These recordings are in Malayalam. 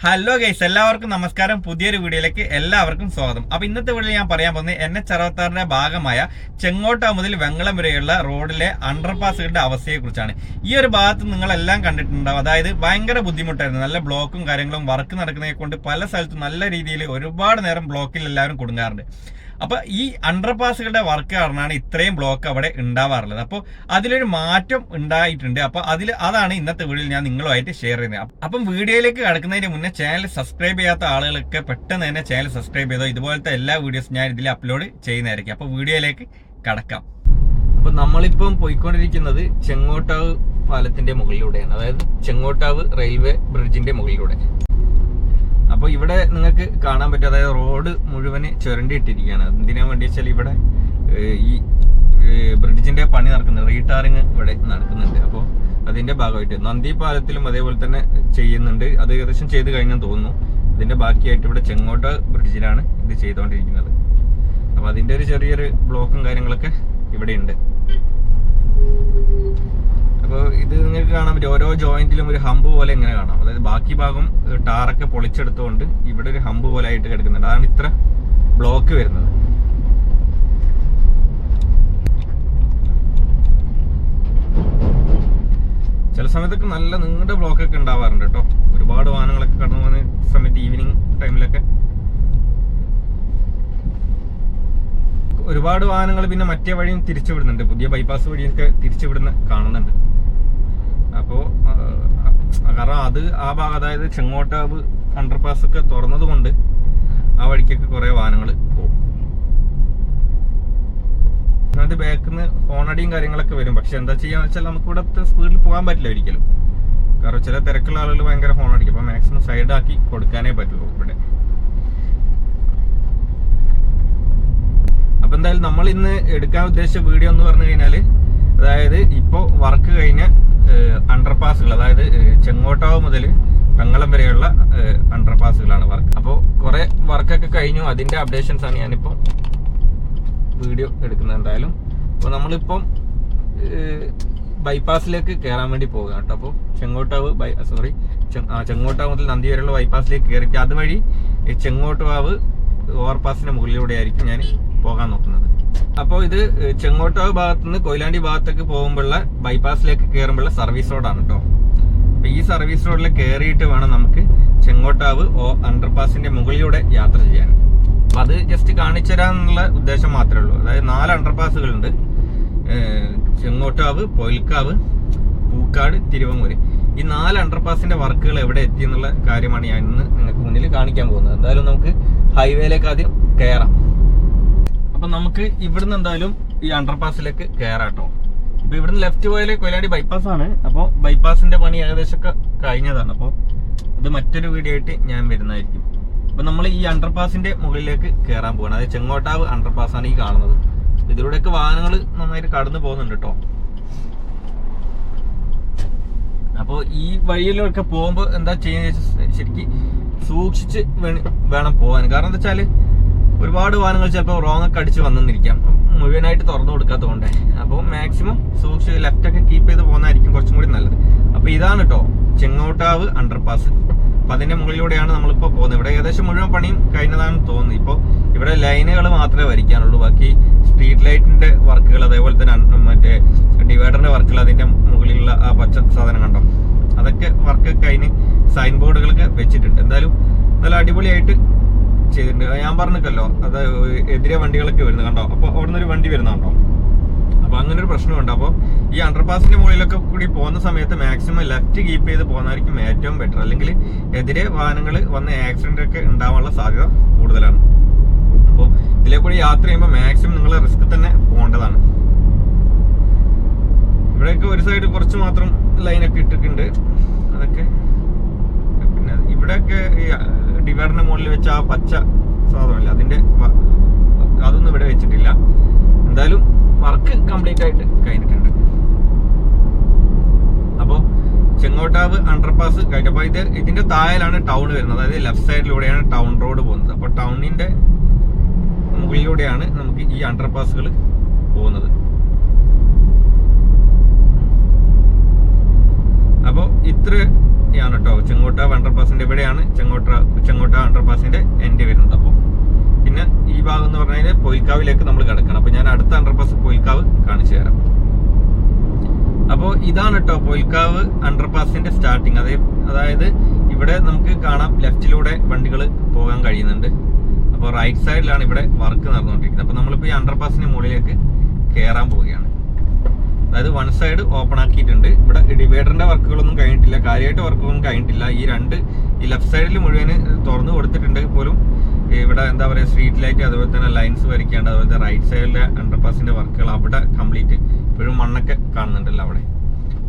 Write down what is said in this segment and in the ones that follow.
ഹലോ ഗൈസ്, എല്ലാവർക്കും നമസ്കാരം. പുതിയൊരു വീഡിയോയിലേക്ക് എല്ലാവർക്കും സ്വാഗതം. അപ്പൊ ഇന്നത്തെ വീഡിയോയിൽ ഞാൻ പറയാൻ പോകുന്നത് NH66 ഭാഗമായ ചെങ്ങോട്ട മുതൽ വെങ്ങളം വരെയുള്ള റോഡിലെ അണ്ടർപാസുകളുടെ അവസ്ഥയെ കുറിച്ചാണ്. ഈ ഒരു ഭാഗത്ത് നിങ്ങളെല്ലാം കണ്ടിട്ടുണ്ടാവും. അതായത് ഭയങ്കര ബുദ്ധിമുട്ടായിരുന്നു. നല്ല ബ്ലോക്കും കാര്യങ്ങളും വർക്ക് നടക്കുന്നതിനെ കൊണ്ട് പല സ്ഥലത്തും നല്ല രീതിയിൽ ഒരുപാട് നേരം ബ്ലോക്കിൽ എല്ലാവരും കുടുങ്ങാറുണ്ട്. അപ്പൊ ഈ അണ്ടർപാസുകളുടെ വർക്ക് കാരണമാണ് ഇത്രയും ബ്ലോക്ക് അവിടെ ഉണ്ടാവാറുള്ളത്. അപ്പോൾ അതിലൊരു മാറ്റം ഉണ്ടായിട്ടുണ്ട്. അപ്പൊ അതാണ് ഇന്നത്തെ വീഡിയോയിൽ ഞാൻ നിങ്ങളുമായിട്ട് ഷെയർ ചെയ്യുന്നത്. അപ്പം വീഡിയോയിലേക്ക് കടക്കുന്നതിന് മുന്നേ ചാനൽ സബ്സ്ക്രൈബ് ചെയ്യാത്ത ആളുകളൊക്കെ പെട്ടെന്ന് തന്നെ ചാനൽ സബ്സ്ക്രൈബ് ചെയ്തോ. ഇതുപോലത്തെ എല്ലാ വീഡിയോസും ഞാൻ ഇതിൽ അപ്ലോഡ് ചെയ്യുന്നതായിരിക്കും. അപ്പൊ വീഡിയോയിലേക്ക് കടക്കാം. അപ്പൊ നമ്മളിപ്പം പോയിക്കൊണ്ടിരിക്കുന്നത് ചെങ്ങോട്ടാവ് പാലത്തിന്റെ മുകളിലൂടെയാണ്, അതായത് ചെങ്ങോട്ടാവ് റെയിൽവേ ബ്രിഡ്ജിന്റെ മുകളിലൂടെ. അപ്പോൾ ഇവിടെ നിങ്ങൾക്ക് കാണാൻ പറ്റും, അതായത് റോഡ് മുഴുവന് ചുരണ്ടിയിട്ടിരിക്കുകയാണ്. എന്തിനാ വേണ്ടി വെച്ചാൽ ഇവിടെ ഈ ബ്രിഡ്ജിന്റെ പണി നടക്കുന്നുണ്ട്, റീടാറിങ് ഇവിടെ നടക്കുന്നുണ്ട്. അപ്പോൾ അതിന്റെ ഭാഗമായിട്ട് നന്ദി പാലത്തിലും അതേപോലെ തന്നെ ചെയ്യുന്നുണ്ട്. അത് ഏകദേശം ചെയ്ത് കഴിഞ്ഞെന്ന് തോന്നുന്നു. ഇതിന്റെ ബാക്കിയായിട്ട് ഇവിടെ ചെങ്ങോട്ട ബ്രിഡ്ജിലാണ് ഇത് ചെയ്തുകൊണ്ടിരിക്കുന്നത്. അപ്പോൾ അതിന്റെ ഒരു ചെറിയൊരു ബ്ലോക്കും കാര്യങ്ങളൊക്കെ ഇവിടെ ഉണ്ട്. അപ്പോൾ ഇത് നിങ്ങൾക്ക് കാണാൻ പറ്റും, ഓരോ ജോയിന്റിലും ഒരു ഹമ്പ് പോലെ ഇങ്ങനെ കാണാം. അതായത് ബാക്കി ഭാഗം ടാറൊക്കെ പൊളിച്ചെടുത്തുകൊണ്ട് ഇവിടെ ഒരു ഹമ്പ് പോലെ ആയിട്ട് കിടക്കുന്നുണ്ട്. അതാണ് ഇത്ര ബ്ലോക്ക് വരുന്നത്. ചില സമയത്തൊക്കെ നല്ല നീണ്ട ബ്ലോക്കൊക്കെ ഉണ്ടാവാറുണ്ട് കേട്ടോ. ഒരുപാട് വാഹനങ്ങളൊക്കെ കടന്നു പോകുന്ന സമയത്ത് ഈവനിങ് ടൈമിലൊക്കെ ഒരുപാട് വാഹനങ്ങൾ പിന്നെ മറ്റേ വഴിയും തിരിച്ചുവിടുന്നുണ്ട്. പുതിയ ബൈപ്പാസ് വഴിയൊക്കെ തിരിച്ചുവിടുന്ന കാണുന്നുണ്ട്. അപ്പോൾ കാരണം അത് ആ ഭാഗം, അതായത് ചെങ്ങോട്ടാവ് അണ്ടർപാസ് ഒക്കെ തുറന്നത് കൊണ്ട് ആ വഴിക്കൊക്കെ കുറെ വാഹനങ്ങൾ പോകും. അത് ബാക്കിൽ നിന്ന് ഹോണടിയും കാര്യങ്ങളൊക്കെ വരും. പക്ഷെ എന്താ ചെയ്യാന്ന് വെച്ചാൽ നമുക്ക് ഇവിടുത്തെ സ്പീഡിൽ പോകാൻ പറ്റില്ല ഒരിക്കലും. കാരണം ചില തിരക്കുള്ള ആളുകൾ ഭയങ്കര ഹോണടിക്കും. അപ്പൊ മാക്സിമം സൈഡാക്കി കൊടുക്കാനേ പറ്റുള്ളൂ ഇവിടെ. അപ്പൊ എന്തായാലും നമ്മൾ ഇന്ന് എടുക്കാൻ ഉദ്ദേശിച്ച വീഡിയോ എന്ന് പറഞ്ഞു കഴിഞ്ഞാല്, അതായത് ഇപ്പോ വർക്ക് കഴിഞ്ഞ അണ്ടർപാസുകൾ, അതായത് ചെങ്ങോട്ടാവ് മുതൽ വെങ്ങളം വരെയുള്ള അണ്ടർപാസുകളാണ് വർക്ക്. അപ്പോൾ കുറെ വർക്കൊക്കെ കഴിഞ്ഞു. അതിന്റെ അപ്ഡേഷൻസ് ആണ് ഞാനിപ്പോ വീഡിയോ എടുക്കുന്നത്. എന്തായാലും അപ്പോൾ നമ്മളിപ്പം ബൈപ്പാസിലേക്ക് കയറാൻ വേണ്ടി പോകുക കേട്ടോ. അപ്പോൾ ചെങ്ങോട്ടാവ് മുതൽ നന്ദി വരെയുള്ള ബൈപ്പാസിലേക്ക് കയറിയിട്ട് അതുവഴി ചെങ്ങോട്ടാവ് ഓവർപാസിന്റെ മുകളിലൂടെ ആയിരിക്കും ഞാൻ പോകാൻ നോക്കുന്നത്. അപ്പോൾ ഇത് ചെങ്ങോട്ടാവ് ഭാഗത്തു നിന്ന് കൊയിലാണ്ടി ഭാഗത്തേക്ക് പോകുമ്പോഴുള്ള ബൈപ്പാസിലേക്ക് കയറുമ്പോഴുള്ള സർവീസ് റോഡാണ് കേട്ടോ. അപ്പൊ ഈ സർവീസ് റോഡിൽ കയറിയിട്ട് വേണം നമുക്ക് ചെങ്ങോട്ടാവ് അണ്ടർപാസിന്റെ മുകളിലൂടെ യാത്ര ചെയ്യാൻ. അപ്പൊ അത് ജസ്റ്റ് കാണിച്ചു തരാന്നുള്ള ഉദ്ദേശം മാത്രമേ ഉള്ളൂ. അതായത് 4 അണ്ടർപാസുകളുണ്ട്: ചെങ്ങോട്ടാവ്, പൊയിൽക്കാവ്, പൂക്കാട്, തിരുവങ്ങൂര്. ഈ 4 അണ്ടർപാസിന്റെ വർക്കുകൾ എവിടെ എത്തി എന്നുള്ള കാര്യമാണ് ഞാൻ ഇന്ന് നിങ്ങൾക്ക് മുന്നിൽ കാണിക്കാൻ പോകുന്നത്. എന്തായാലും നമുക്ക് ഹൈവേയിലേക്ക് ആദ്യം കയറാം. അപ്പൊ നമുക്ക് ഇവിടുന്ന് എന്തായാലും ഈ അണ്ടർപാസിലേക്ക് കയറാട്ടോ. അപ്പൊ ഇവിടുന്ന് ലെഫ്റ്റ് പോയാല് കൊയിലാണ്ടി ബൈപ്പാസ് ആണ്. അപ്പോൾ ബൈപ്പാസിന്റെ പണി ഏകദേശമൊക്കെ കഴിഞ്ഞതാണ്. അപ്പോൾ അത് മറ്റൊരു വീഡിയോ ആയിട്ട് ഞാൻ വരുന്നതായിരിക്കും. അപ്പൊ നമ്മൾ ഈ അണ്ടർപാസിന്റെ മുകളിലേക്ക് കയറാൻ പോകണം. അതായത് ചെങ്ങോട്ടാവ് അണ്ടർപാസ് ആണ് ഈ കാണുന്നത്. ഇതിലൂടെയൊക്കെ വാഹനങ്ങൾ നന്നായിട്ട് കടന്നു പോകുന്നുണ്ട് കേട്ടോ. അപ്പോൾ ഈ വഴിയിലൊക്കെ പോകുമ്പോൾ എന്താ ചെയ്യുന്നത്, ശരിക്കും സൂക്ഷിച്ച് വേണം പോകാൻ. കാരണം എന്താ വെച്ചാല് ഒരുപാട് വാഹനങ്ങൾ ചിലപ്പോൾ റോങ് ഒക്കെ അടിച്ച് വന്നിരിക്കാം, മുഴുവനായിട്ട് തുറന്നു കൊടുക്കാത്തതുകൊണ്ട്. അപ്പോൾ മാക്സിമം സൂക്ഷിച്ച് ലെഫ്റ്റൊക്കെ കീപ്പ് ചെയ്ത് പോകുന്നതായിരിക്കും കുറച്ചും കൂടി നല്ലത്. അപ്പോൾ ഇതാണ് കേട്ടോ ചെങ്ങോട്ടാവ് അണ്ടർപാസ്. അപ്പം അതിന്റെ മുകളിലൂടെയാണ് നമ്മളിപ്പോൾ പോകുന്നത്. ഇവിടെ ഏകദേശം മുഴുവൻ പണിയും കഴിഞ്ഞതാണെന്ന് തോന്നുന്നു. ഇപ്പോൾ ഇവിടെ ലൈനുകൾ മാത്രമേ വരയ്ക്കാനുള്ളൂ. ബാക്കി സ്ട്രീറ്റ് ലൈറ്റിന്റെ വർക്കുകൾ, അതേപോലെ തന്നെ മറ്റേ ഡിവൈഡറിന്റെ വർക്കുകൾ, അതിന്റെ മുകളിലുള്ള ആ പച്ച സാധനം കണ്ടോ, അതൊക്കെ വർക്കൊക്കെ കഴിഞ്ഞ് സൈൻ ബോർഡുകളൊക്കെ വെച്ചിട്ടുണ്ട്. എന്തായാലും നല്ല അടിപൊളിയായിട്ട് ചെയ്തിട്ടുണ്ട്. ഞാൻ പറഞ്ഞിട്ടല്ലോ, അത് എതിരെ വണ്ടികളൊക്കെ വരുന്നത് കണ്ടോ. അപ്പോൾ അവിടെ നിന്നൊരു വണ്ടി വരുന്നുണ്ടോ. അപ്പൊ അങ്ങനെ ഒരു പ്രശ്നമുണ്ട്. അപ്പോൾ ഈ അണ്ടർപാസിന്റെ മുകളിലൊക്കെ കൂടി പോകുന്ന സമയത്ത് മാക്സിമം ലെഫ്റ്റ് കീപ്പ് ചെയ്ത് പോകുന്നതായിരിക്കും ഏറ്റവും ബെറ്റർ. അല്ലെങ്കിൽ എതിരെ വാഹനങ്ങൾ വന്ന് ആക്സിഡന്റ് ഒക്കെ ഉണ്ടാവാനുള്ള സാധ്യത കൂടുതലാണ്. അപ്പോൾ ഇതിലെ കൂടി യാത്ര ചെയ്യുമ്പോൾ മാക്സിമം നിങ്ങൾ റിസ്ക് തന്നെ പോകേണ്ടതാണ്. ഇവിടെയൊക്കെ ഒരു സൈഡ് കുറച്ച് മാത്രം ലൈനൊക്കെ ഇട്ടിട്ടുണ്ട്. അതൊക്കെ പിന്നെ ഇവിടെയൊക്കെ ഈ ഡിവൈഡറിന്റെ മുകളിൽ വെച്ച ആ പച്ച സാധനമില്ല, അതൊന്നും ഇവിടെ വെച്ചിട്ടില്ല. എന്തായാലും വർക്ക് കംപ്ലീറ്റ് ആയിട്ട് കഴിഞ്ഞിട്ടുണ്ട്. അപ്പോൾ ചെങ്ങോട്ടാവ് അണ്ടർപാസ് കഴിഞ്ഞപ്പോൾ ഇതിന്റെ താഴെയാണ് ടൗൺ വരുന്നത്. അതായത് ലെഫ്റ്റ് സൈഡിലൂടെയാണ് ടൗൺ റോഡ് പോകുന്നത്. അപ്പോൾ ടൗണിന്റെ മുകളിലൂടെയാണ് നമുക്ക് ഈ അണ്ടർപാസുകൾ പോകുന്നത്. അപ്പോൾ ഇത്രയാണ് കേട്ടോ ചെങ്ങോട്ടാവ് അണ്ടർപാസിന്റെ ഇവിടെയാണ് ചെങ്ങോട്ടാവ് ചെങ്ങോട്ട അണ്ടർപാസിന്റെ എൻഡ് വരുന്നത്. അപ്പോൾ പിന്നെ ഈ ഭാഗം എന്ന് പറഞ്ഞു കഴിഞ്ഞാൽ പൊയിൽക്കാവിലേക്ക് നമ്മൾ കിടക്കണം. അപ്പോൾ ഞാൻ അടുത്ത അണ്ടർപാസ് പൊയിൽക്കാവ് കാണിച്ചു തരാം. അപ്പോൾ ഇതാണ് കേട്ടോ പൊയിൽക്കാവ് അണ്ടർപാസിന്റെ സ്റ്റാർട്ടിങ്. അതായത് ഇവിടെ നമുക്ക് കാണാം ലെഫ്റ്റിലൂടെ വണ്ടികൾ പോകാൻ കഴിയുന്നുണ്ട്. അപ്പോൾ റൈറ്റ് സൈഡിലാണ് ഇവിടെ വർക്ക് നടന്നുകൊണ്ടിരിക്കുന്നത്. അപ്പോൾ നമ്മളിപ്പോൾ ഈ അണ്ടർപാസിന് മുകളിലേക്ക് കയറാൻ പോവുകയാണ്. അതായത് വൺ സൈഡ് ഓപ്പൺ ആക്കിയിട്ടുണ്ട്. ഇവിടെ ഡിവൈഡറിന്റെ വർക്കുകളൊന്നും കഴിഞ്ഞിട്ടില്ല, കാര്യമായിട്ട് വർക്കുകളൊന്നും കഴിഞ്ഞിട്ടില്ല. ഈ ലെഫ്റ്റ് സൈഡിൽ മുഴുവന് തുറന്നു കൊടുത്തിട്ടുണ്ട് പോലും ഇവിടെ എന്താ പറയുക സ്ട്രീറ്റ് ലൈറ്റ്, അതുപോലെ തന്നെ ലൈൻസ് വരയ്ക്കാണ്ട്, അതുപോലെ റൈറ്റ് സൈഡിലെ അണ്ടർപാസിന്റെ വർക്കുകൾ അവിടെ കംപ്ലീറ്റ് ഇപ്പോഴും മണ്ണൊക്കെ കാണുന്നുണ്ടല്ലോ അവിടെ.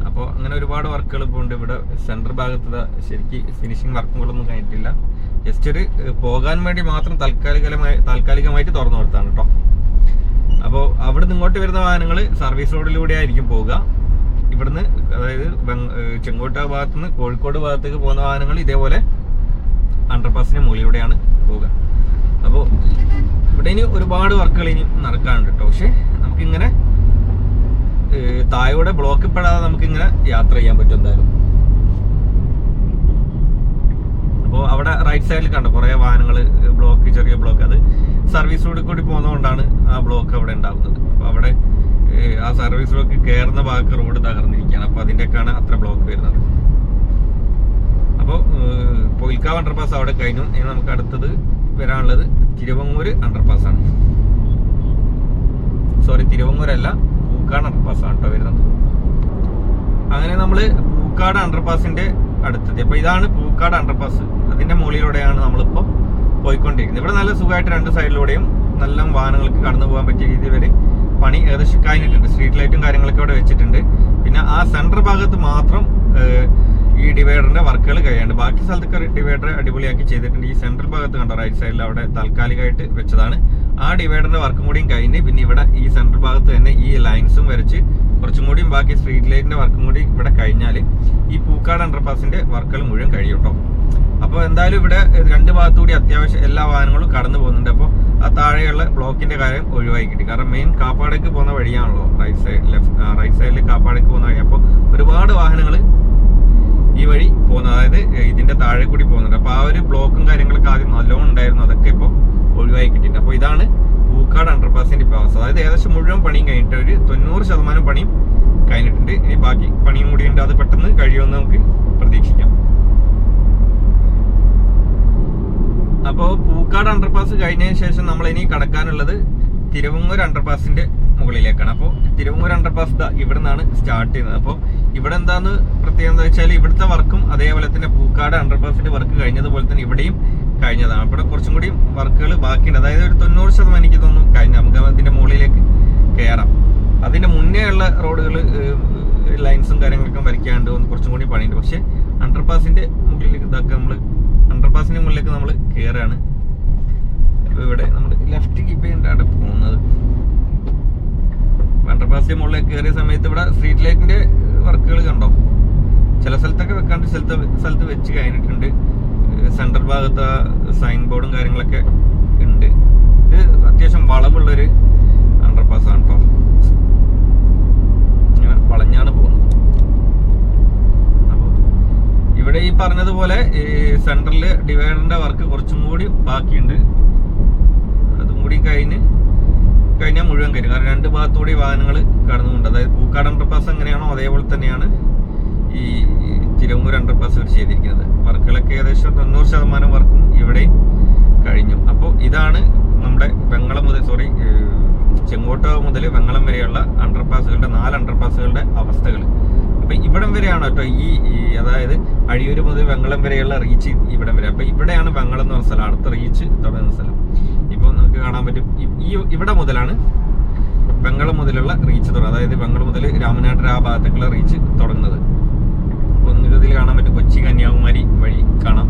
അപ്പോൾ അങ്ങനെ ഒരുപാട് വർക്കുകൾ ഇപ്പോൾ ഉണ്ട്. ഇവിടെ സെൻറ്റർ ഭാഗത്ത് ശരിക്കും ഫിനിഷിങ് വർക്കുകളൊന്നും കഴിഞ്ഞിട്ടില്ല. ജസ്റ്റ് ഒരു പോകാൻ വേണ്ടി മാത്രം താൽക്കാലികമായിട്ട് തുറന്നു കൊടുത്താണ് കേട്ടോ. അപ്പോൾ അവിടെ നിന്ന് ഇങ്ങോട്ട് വരുന്ന വാഹനങ്ങൾ സർവീസ് റോഡിലൂടെ ആയിരിക്കും പോവുക. ഇവിടുന്ന് അതായത് ചെങ്കോട്ട ഭാഗത്തു നിന്ന് കോഴിക്കോട് ഭാഗത്തേക്ക് പോകുന്ന വാഹനങ്ങൾ ഇതേപോലെ അണ്ടർപാസിന് മുകളിലൂടെയാണ് പോവുക. അപ്പോൾ ഇവിടെ ഇനി ഒരുപാട് വർക്കുകൾ ഇനി നടക്കാനുണ്ട് കേട്ടോ. പക്ഷെ നമുക്കിങ്ങനെ താഴോടെ ബ്ലോക്ക് പെടാതെ നമുക്കിങ്ങനെ യാത്ര ചെയ്യാൻ പറ്റും എന്തായാലും. അപ്പോൾ അവിടെ റൈറ്റ് സൈഡിൽ കണ്ടോ കുറേ വാഹനങ്ങൾ ബ്ലോക്ക്, ചെറിയ ബ്ലോക്ക്, അത് സർവീസ് റോഡിൽ കൂടി പോകുന്നതുകൊണ്ടാണ് ആ ബ്ലോക്ക് അവിടെ ഉണ്ടാകുന്നത്. അപ്പോൾ അവിടെ ആ സർവീസ് റോഡിൽ കയറുന്ന ഭാഗത്ത് റോഡ് തകർന്നിരിക്കുകയാണ്. അപ്പോൾ അതിൻ്റെയൊക്കെയാണ് അത്ര ബ്ലോക്ക് വരുന്നത്. അപ്പോൾ പൊയിൽക്കാവ് അണ്ടർപാസ് അവിടെ കഴിഞ്ഞു. ഇനി നമുക്ക് അടുത്തത് വരാനുള്ളത് തിരുവങ്ങൂർ അണ്ടർപാസ് ആണ്. സോറി, തിരുവങ്ങൂരല്ല, പൂക്കാട് അണ്ടർപാസ് ആണ് കേട്ടോ വരുന്നത്. അങ്ങനെ നമ്മൾ പൂക്കാട് അണ്ടർപാസിന്റെ അടുത്തത്. അപ്പോൾ ഇതാണ് പൂക്കാട് അണ്ടർപാസ്. അതിന്റെ മുകളിലൂടെയാണ് നമ്മളിപ്പോൾ പോയിക്കൊണ്ടിരിക്കുന്നത്. ഇവിടെ നല്ല സുഖമായിട്ട് രണ്ട് സൈഡിലൂടെയും നല്ല വാഹനങ്ങൾക്ക് കടന്നു പോകാൻ പറ്റിയ രീതിയിൽ വരെ പണി ഏകദേശം കഴിഞ്ഞിട്ടുണ്ട്. സ്ട്രീറ്റ് ലൈറ്റും കാര്യങ്ങളൊക്കെ അവിടെ വെച്ചിട്ടുണ്ട്. പിന്നെ ആ സെൻട്രൽ ഭാഗത്ത് മാത്രം ഈ ഡിവൈഡറിന്റെ വർക്കുകൾ കഴിയാണ്ട്, ബാക്കി സ്ഥലത്തൊക്കെ ഡിവൈഡർ അടിപൊളിയാക്കി ചെയ്തിട്ടുണ്ട്. ഈ സെൻട്രൽ ഭാഗത്ത് കണ്ടോ റൈറ്റ് സൈഡിൽ അവിടെ താൽക്കാലികമായിട്ട് വെച്ചതാണ്. ആ ഡിവൈഡറിന്റെ വർക്കും കൂടിയും കഴിഞ്ഞ് പിന്നെ ഇവിടെ ഈ സെൻട്രൽ ഭാഗത്ത് തന്നെ ഈ ലൈൻസും വരച്ച് കുറച്ചും കൂടിയും ബാക്കി സ്ട്രീറ്റ് ലൈറ്റിന്റെ വർക്കും കൂടി ഇവിടെ കഴിഞ്ഞാൽ ഈ പൂക്കാട് അണ്ടർപാസിന്റെ വർക്കുകൾ മുഴുവൻ കഴിയും കേട്ടോ. അപ്പോൾ എന്തായാലും ഇവിടെ രണ്ട് ഭാഗത്തുകൂടി അത്യാവശ്യം എല്ലാ വാഹനങ്ങളും കടന്നു പോകുന്നുണ്ട്. അപ്പോൾ ആ താഴെയുള്ള ബ്ലോക്കിന്റെ കാര്യം ഒഴിവാക്കി കിട്ടി. കാരണം മെയിൻ കാപ്പാടേക്ക് പോകുന്ന വഴിയാണല്ലോ റൈറ്റ് സൈഡിൽ കാപ്പാടേക്ക് പോകുന്ന വഴി. അപ്പോൾ ഒരുപാട് വാഹനങ്ങൾ ഈ വഴി പോകുന്നത്, അതായത് ഇതിന്റെ താഴെ കൂടി പോകുന്നുണ്ട്. അപ്പോൾ ആ ഒരു ബ്ലോക്കും കാര്യങ്ങളൊക്കെ ആദ്യം നല്ലോണം ഉണ്ടായിരുന്നു, അതൊക്കെ ഇപ്പോൾ ഒഴിവാക്കി കിട്ടിയിട്ടുണ്ട്. അപ്പോൾ ഇതാണ് പൂക്കാട് അണ്ടർപാസിന്റെ ഇപ്പോൾ അവസ്ഥ. അതായത് ഏകദേശം മുഴുവൻ പണിയും കഴിഞ്ഞിട്ട് ഒരു 90% പണിയും കഴിഞ്ഞിട്ടുണ്ട്. ഇനി ബാക്കി പണിയും കൂടി ഉണ്ട്, അത് പെട്ടെന്ന് കഴിയുമെന്ന് നമുക്ക് പ്രതീക്ഷിക്കാം. അപ്പോൾ പൂക്കാട് അണ്ടർപാസ് കഴിഞ്ഞതിന് ശേഷം നമ്മൾ ഇനി കടക്കാനുള്ളത് തിരുവങ്ങൂർ അണ്ടർപാസിന്റെ മുകളിലേക്കാണ്. അപ്പോൾ തിരുവങ്ങൂർ അണ്ടർപാസ് ഇവിടെ നിന്നാണ് സ്റ്റാർട്ട് ചെയ്യുന്നത്. അപ്പോൾ ഇവിടെ എന്താന്ന് പ്രത്യേകം എന്താ വെച്ചാൽ ഇവിടുത്തെ വർക്കും അതേപോലെ തന്നെ പൂക്കാട് അണ്ടർപാസിന്റെ വർക്ക് കഴിഞ്ഞതുപോലെ തന്നെ ഇവിടെയും കഴിഞ്ഞതാണ്. അപ്പോൾ കുറച്ചും കൂടി വർക്കുകൾ ബാക്കിയുണ്ട്. അതായത് ഒരു 90% എനിക്ക് തോന്നുന്നു കഴിഞ്ഞ നമുക്ക് അതിന്റെ മുകളിലേക്ക് കയറാം. അതിന്റെ മുന്നേ ഉള്ള റോഡുകൾ ലൈൻസും കാര്യങ്ങളൊക്കെ വരയ്ക്കാണ്ട് കുറച്ചും കൂടി പണിയുണ്ട്. പക്ഷെ അണ്ടർപാസിന്റെ മുകളിലേക്ക് അണ്ടർപാസിന്റെ മുകളിലേക്ക് നമ്മൾ കയറാണ്. അപ്പോൾ ഇവിടെ നമ്മൾ ലെഫ്റ്റ് കീപ്പ് ചെയ്തിട്ടാണ് പോകുന്നത്. അണ്ടർപാസിന്റെ മുകളിലേക്ക് കയറിയ സമയത്ത് ഇവിടെ സ്ട്രീറ്റ് ലൈറ്റിന്റെ വർക്കുകൾ കണ്ടോ, ചില സ്ഥലത്തൊക്കെ വെക്കാണ്ട് സ്ഥലത്ത് വെച്ച് കഴിഞ്ഞിട്ടുണ്ട്. സെൻട്രൽ ഭാഗത്ത് സൈൻ ബോർഡും കാര്യങ്ങളൊക്കെ ഉണ്ട്. ഇത് അത്യാവശ്യം വളവുള്ളൊരു അണ്ടർപാസ് ആണ് കേട്ടോ. ഇങ്ങനെ വളഞ്ഞാണ് പോകുന്നത്. അപ്പോൾ ഇവിടെ ഈ പറഞ്ഞതുപോലെ ഈ സെൻട്രലില് ഡിവൈഡറിന്റെ വർക്ക് കുറച്ചും കൂടി ബാക്കിയുണ്ട്. അതും കൂടി കഴിഞ്ഞാൽ മുഴുവൻ കഴിയും. കാരണം രണ്ട് ഭാഗത്തുകൂടി വാഹനങ്ങൾ കടന്നുകൊണ്ട്, അതായത് പൂക്കാട് അണ്ടർപാസ് എങ്ങനെയാണോ അതേപോലെ തന്നെയാണ് ഈ തിരുവങ്ങൂർ അണ്ടർപാസ് ചെയ്തിരിക്കുന്നത്. വർക്കുകളൊക്കെ ഏകദേശം 90% വർക്കും ഇവിടെ കഴിഞ്ഞു. അപ്പോൾ ഇതാണ് നമ്മുടെ ചെങ്ങോട്ട മുതൽ വെങ്ങളം വരെയുള്ള അണ്ടർപാസുകളുടെ 4 അണ്ടർപാസുകളുടെ അവസ്ഥകൾ. അപ്പൊ ഇവിടം വരെയാണ് കേട്ടോ ഈ അതായത് അഴിയൂര് മുതൽ വെങ്ങളം വരെയുള്ള റീച്ച് ഇവിടം വരെ. അപ്പൊ ഇവിടെയാണ് വെങ്ങളം എന്ന് പറഞ്ഞ സ്ഥലം, അടുത്ത റീച്ച് തുടങ്ങുന്ന സ്ഥലം. ഇപ്പൊ നമുക്ക് കാണാൻ പറ്റും ഇവിടെ മുതലാണ് വെങ്ങളം മുതലുള്ള റീച്ച് തുടങ്ങുന്നത്. അതായത് വെങ്ങളം മുതൽ രാമനാട്ടര ആ ഭാഗത്തേക്കുള്ള റീച്ച് തുടങ്ങുന്നത്. അപ്പോൾ നിങ്ങൾക്ക് ഇതിൽ കാണാൻ പറ്റും കൊച്ചി കന്യാകുമാരി വഴി കാണാം.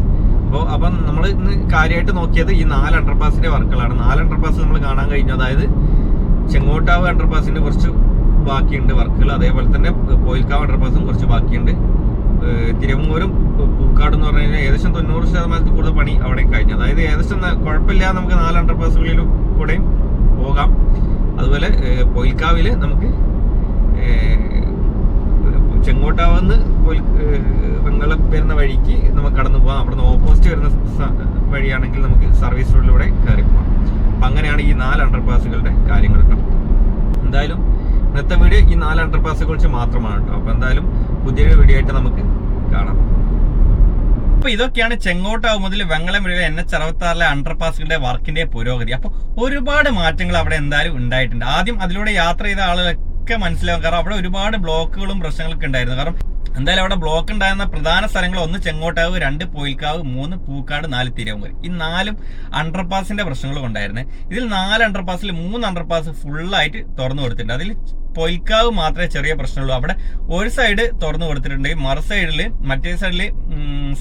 അപ്പം നമ്മൾ ഇന്ന് കാര്യമായിട്ട് നോക്കിയത് ഈ 4 അണ്ടർപാസിന്റെ വർക്കുകളാണ്. 4 അണ്ടർപാസ് നമ്മൾ കാണാൻ കഴിഞ്ഞു. അതായത് ചെങ്ങോട്ടാവ് അണ്ടർപാസിന്റെ കുറച്ച് ബാക്കിയുണ്ട് വർക്കുകൾ, അതേപോലെ തന്നെ പോയിൽക്കാവ് അണ്ടർപാസും കുറച്ച് ബാക്കിയുണ്ട്. തിരുവങ്ങൂരും പൂക്കാട് എന്ന് പറഞ്ഞു കഴിഞ്ഞാൽ ഏകദേശം 90% കൂടുതൽ പണി അവിടെ കഴിഞ്ഞു. അതായത് ഏകദേശം കുഴപ്പമില്ലാതെ നമുക്ക് 4 അണ്ടർപാസുകളിലും കൂടെയും പോകാം. അതുപോലെ പോയിൽക്കാവില് നമുക്ക് ചെങ്ങോട്ടാവുന്ന വെങ്ങളം വരുന്ന വഴിക്ക് നമുക്ക് കടന്നു പോകാം. അവിടെ നിന്ന് ഓപ്പോസിറ്റ് വരുന്ന വഴിയാണെങ്കിൽ നമുക്ക് സർവീസ് റോഡിലൂടെ കയറി പോകാം. അപ്പം അങ്ങനെയാണ് ഈ 4 അണ്ടർപാസുകളുടെ കാര്യങ്ങൾ കേട്ടോ. എന്തായാലും ഇന്നത്തെ വീഡിയോ ഈ 4 അണ്ടർപാസിനെ കുറിച്ച് മാത്രമാണ് കേട്ടോ. അപ്പോൾ എന്തായാലും പുതിയൊരു വീഡിയോ ആയിട്ട് നമുക്ക് കാണാം. അപ്പൊ ഇതൊക്കെയാണ് ചെങ്ങോട്ടാവ് മുതൽ വെങ്ങളം വരെയുള്ള NH66 അണ്ടർപാസുകളുടെ വർക്കിന്റെ പുരോഗതി. അപ്പൊ ഒരുപാട് മാറ്റങ്ങൾ അവിടെ എന്തായാലും ഉണ്ടായിട്ടുണ്ട്. ആദ്യം അതിലൂടെ യാത്ര ചെയ്ത ആളുകളൊക്കെ മനസ്സിലാവും, കാരണം അവിടെ ഒരുപാട് ബ്ലോക്കുകളും പ്രശ്നങ്ങളൊക്കെ ഉണ്ടായിരുന്നു. കാരണം എന്തായാലും അവിടെ ബ്ലോക്ക് ഉണ്ടായിരുന്ന പ്രധാന സ്ഥലങ്ങൾ 1 ചെങ്ങോട്ടാവ്, 2 പോയിൽക്കാവ്, 3 പൂക്കാട്, 4 തിരുവങ്ങൂര്. ഈ 4 അണ്ടർപാസിന്റെ പ്രശ്നങ്ങളും ഉണ്ടായിരുന്നത്. ഇതിൽ 4 അണ്ടർപാസിൽ 3 അണ്ടർപാസ് ഫുള്ളായിട്ട് തുറന്നു കൊടുത്തിട്ടുണ്ട്. അതിൽ പൊയിൽക്കാവ് മാത്രമേ ചെറിയ പ്രശ്നമുള്ളൂ. അവിടെ ഒരു സൈഡ് തുറന്നു കൊടുത്തിട്ടുണ്ട്, മറു സൈഡില് മറ്റേ സൈഡില്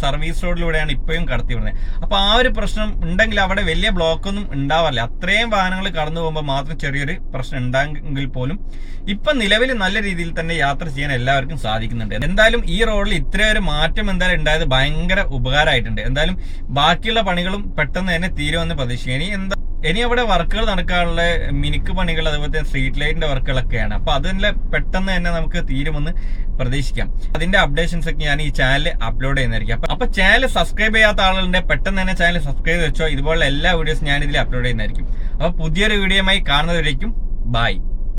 സർവീസ് റോഡിലൂടെയാണ് ഇപ്പോഴും കടത്തി വിടുന്നത്. അപ്പൊ ആ ഒരു പ്രശ്നം ഉണ്ടെങ്കിൽ അവിടെ വലിയ ബ്ലോക്കൊന്നും ഉണ്ടാവാറില്ല. അത്രയും വാഹനങ്ങൾ കടന്നു പോകുമ്പോൾ മാത്രം ചെറിയൊരു പ്രശ്നം ഉണ്ടായെങ്കിൽ പോലും ഇപ്പൊ നിലവിൽ നല്ല രീതിയിൽ തന്നെ യാത്ര ചെയ്യാൻ എല്ലാവർക്കും സാധിക്കുന്നുണ്ട്. എന്തായാലും ഈ റോഡിൽ ഇത്രയൊരു മാറ്റം എന്തായാലും ഉണ്ടായത് ഭയങ്കര ഉപകാരമായിട്ടുണ്ട്. എന്തായാലും ബാക്കിയുള്ള പണികളും പെട്ടെന്ന് തന്നെ തീരുമെന്ന് പ്രതീക്ഷിക്കുക. ഇനി അവിടെ വർക്കുകൾ നടക്കാനുള്ള മിനുക്ക് പണികൾ, അതുപോലെ തന്നെ സ്ട്രീറ്റ് ലൈറ്റിന്റെ വർക്കുകളൊക്കെയാണ്. അപ്പൊ അതിനെ പെട്ടെന്ന് തന്നെ നമുക്ക് തീരുമെന്ന് പ്രതീക്ഷിക്കാം. അതിന്റെ അപ്ഡേഷൻസ് ഒക്കെ ഞാൻ ഈ ചാനൽ അപ്ലോഡ് ചെയ്യുന്നതായിരിക്കും. അപ്പൊ ചാനൽ സബ്സ്ക്രൈബ് ചെയ്യാത്ത ആളുകളുടെ പെട്ടെന്ന് തന്നെ ചാനൽ സബ്സ്ക്രൈബ് വെച്ചോ. ഇതുപോലുള്ള എല്ലാ വീഡിയോസും ഞാൻ ഇതിൽ അപ്ലോഡ് ചെയ്യുന്നതായിരിക്കും. അപ്പൊ പുതിയൊരു വീഡിയോയുമായി കാണുന്നവരേക്കും ബൈ.